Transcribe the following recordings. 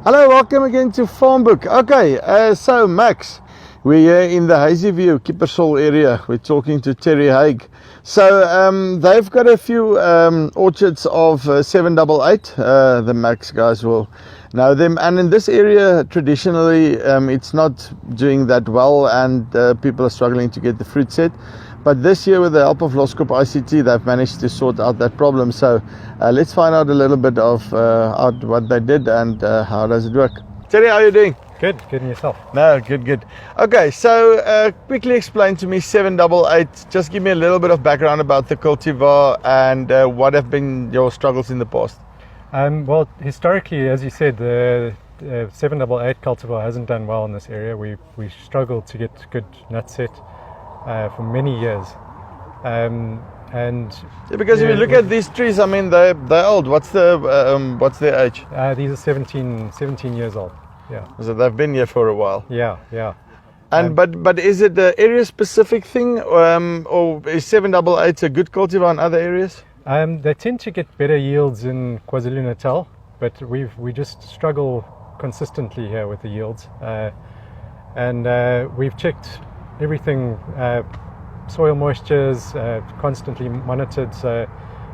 Hello, welcome again to Farmboek. Okay, so Max, we're here in the Hazy View, Kippersol area. We're talking to Terry Haig. So they've got a few orchards of 788. The Max guys will know them. And in this area, traditionally, it's not doing that well, and people are struggling to get the fruit set. But this year, with the help of Loskop ICT, they've managed to sort out that problem. So let's find out a little bit of what they did and how does it work. Terry, how are you doing? Good and yourself? No, good. Okay, so quickly explain to me 788. Just give me a little bit of background about the cultivar and what have been your struggles in the past. Well, historically, as you said, the 788 cultivar hasn't done well in this area. We struggled to get good nut set for many years. Because if you look at these trees, I mean, they're old. What's their age? These are 17 years old. Yeah. So they've been here for a while. Yeah. And but is it an area specific thing, or is 788 a good cultivar in other areas? They tend to get better yields in KwaZulu-Natal, but we just struggle consistently here with the yields. We've checked everything, soil moistures, constantly monitored, so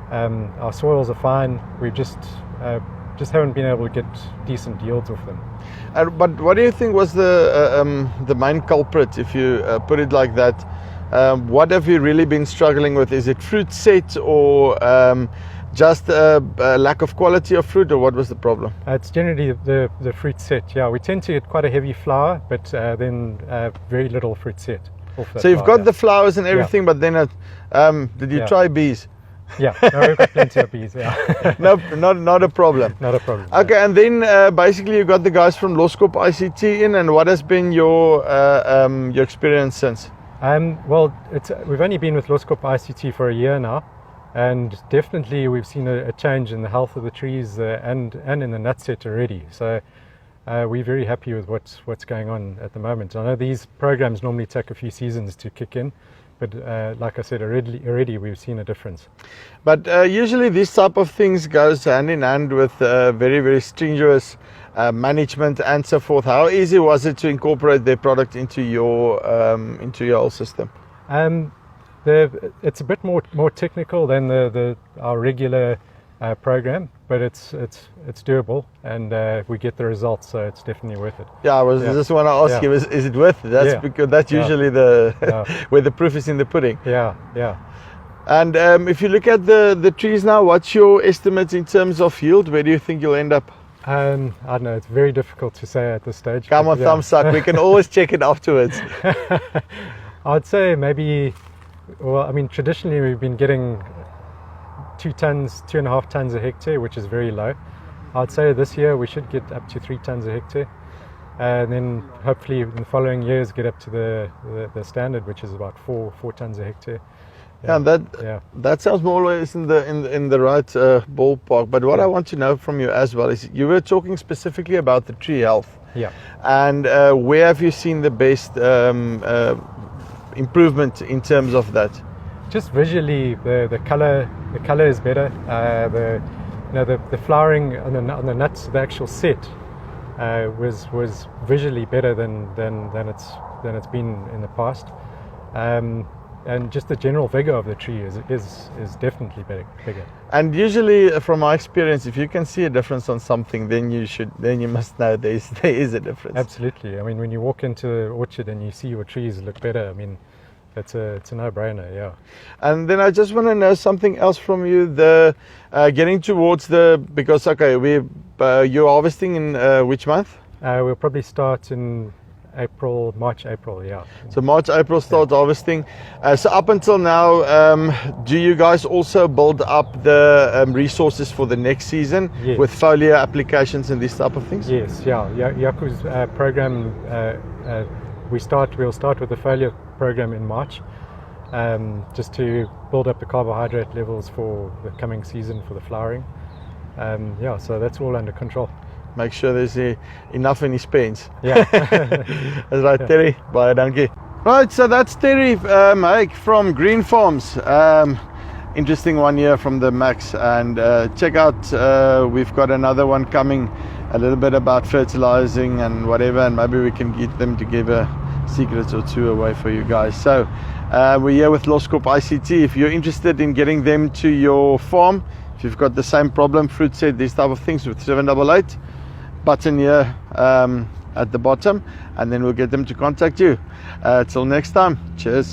our soils are fine. We've just haven't been able to get decent yields off them. But what do you think was the main culprit, if you put it like that? What have you really been struggling with? Is it fruit set, or just a lack of quality of fruit, or what was the problem? It's generally the fruit set. Yeah, we tend to get quite a heavy flower, but then very little fruit set. So you've got the flowers and everything, but then did you try bees? Yeah, no, we've got plenty of bees. Yeah. No, not a problem. Not a problem. Okay, and then basically you got the guys from Loskop ICT in, and what has been your experience since? Well, we've only been with Loskop ICT for a year now, and definitely we've seen a change in the health of the trees and in the nut set already. So we're very happy with what's going on at the moment. I know these programs normally take a few seasons to kick in, but like I said, already we've seen a difference. But usually these type of things goes hand in hand with very, very stringent management and so forth. How easy was it to incorporate their product into your whole system? It's a bit more technical than our regular program, but it's doable, and we get the results, so it's definitely worth it. Yeah, I just want to ask you, is it worth it? That's because that's usually where the proof is in the pudding. Yeah. And if you look at the trees now, what's your estimate in terms of yield? Where do you think you'll end up? I don't know, it's very difficult to say at this stage. Come on, thumbs up. We can always check it afterwards. I'd say maybe, well, I mean, traditionally we've been getting 2.5 tons a hectare, which is very low. I'd say this year we should get up to 3 tons a hectare, and then hopefully in the following years get up to the standard, which is about 4 tons a hectare. Yeah, that sounds more or less in the right ballpark. But what I want to know from you as well is, you were talking specifically about the tree health. Yeah. And where have you seen the best improvement in terms of that? Just visually, the color is better. The flowering on the nuts, the actual set was visually better than it's been in the past. And just the general vigor of the tree is definitely bigger. And usually, from my experience, if you can see a difference on something, then you must know there is a difference. Absolutely. I mean, when you walk into the orchard and you see your trees look better, I mean, it's a no-brainer. Yeah. And then I just want to know something else from you. Getting towards because you're harvesting in which month? We'll probably start in March, April, yeah. So March, April start harvesting. So up until now, do you guys also build up the resources for the next season with foliar applications and these type of things? Yes, yeah. Jaco's program, we'll start with the foliar program in March, just to build up the carbohydrate levels for the coming season for the flowering. So that's all under control. Make sure there's enough in his pens. Yeah. That's right, Terry. Bye, dankie. Right, so that's Terry Haig from Green Farms. interesting one here from the Max. And check out, we've got another one coming, a little bit about fertilizing and whatever, and maybe we can get them to give a secret or two away for you guys. So we're here with Loskop ICT. If you're interested in getting them to your farm, if you've got the same problem, fruit set, these type of things, with 788, button here at the bottom, and then we'll get them to contact you. Till next time, cheers.